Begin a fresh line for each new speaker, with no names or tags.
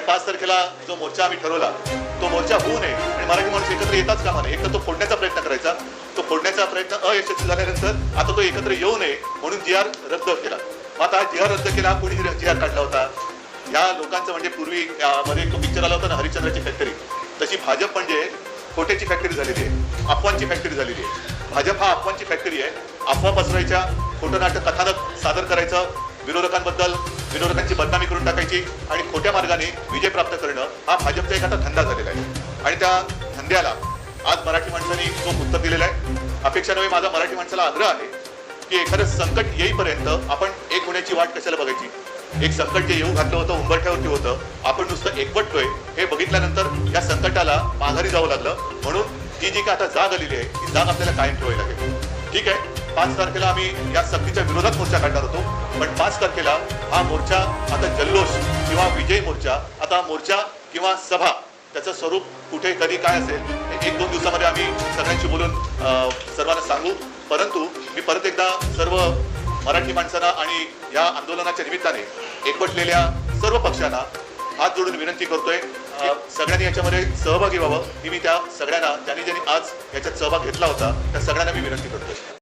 5 तारखेला जो मोर्चा आम्ही ठरवला तो मोर्चा होऊ नये आणि मराठी माणूस एकत्र येताच कामा नये. एक तर तो फोडण्याचा प्रयत्न करायचा, तो फोडण्याचा प्रयत्न अयशस्वी झाल्यानंतर आता तो एकत्र येऊ नये म्हणून जी.आर. रद्द केला. मग आता जी.आर. रद्द केला, कोणी जी.आर. काढला होता? या लोकांचं म्हणजे पूर्वी मध्ये तो पिक्चर आला होता ना हरिश्चंद्राची फॅक्टरी, तशी भाजप म्हणजे खोट्याची फॅक्टरी झालेली आहे, अफवांची फॅक्टरी झालेली आहे. भाजप हा अफवांची फॅक्टरी आहे. अफवा पसरायच्या, खोटं नाटक कथानक सादर करायचं, विरोधकांची बदनामी करून टाकायची आणि खोट्या मार्गाने विजय प्राप्त करणं हा भाजपचा एक आता धंदा झालेला आहे. आणि त्या धंद्याला आज मराठी माणसांनी चोख उत्तर दिलेलं आहे. अपेक्षा नव्हे, माझा मराठी माणसाला आग्रह आहे की एखादं संकट येईपर्यंत आपण एक होण्याची वाट कशाला बघायची. एक संकट जे येऊ घातलं होतं, उंबरठ्यावरती होतं, आपण नुसतं एकवटतोय हे बघितल्यानंतर या संकटाला माघारी जावं लागलं. म्हणून जी काय आता जाग आलेली आहे ती जाग आपल्याला कायम ठेवावी लागेल. ठीक आहे, 5 तारखेला आम्ही या सक्तीच्या विरोधात मोर्चा काढणार होतो, पण 5 तारखेला हा मोर्चा आता जल्लोष किंवा विजय मोर्चा, आता मोर्चा किंवा सभा, त्याचं स्वरूप कुठे कधी काय असेल हे 1-2 दिवसामध्ये आम्ही सगळ्यांशी बोलून सर्वांना सांगू. परंतु मी परत एकदा सर्व मराठी माणसांना आणि या आंदोलनाच्या निमित्ताने एकवटलेल्या सर्व पक्षांना हात जोडून विनंती करतोय, सगळ्यांनी याच्यामध्ये सहभागी व्हावं. ही मी त्या सगळ्यांना, ज्यांनी आज याच्यात सहभाग घेतला होता त्या सगळ्यांना मी विनंती करतोय.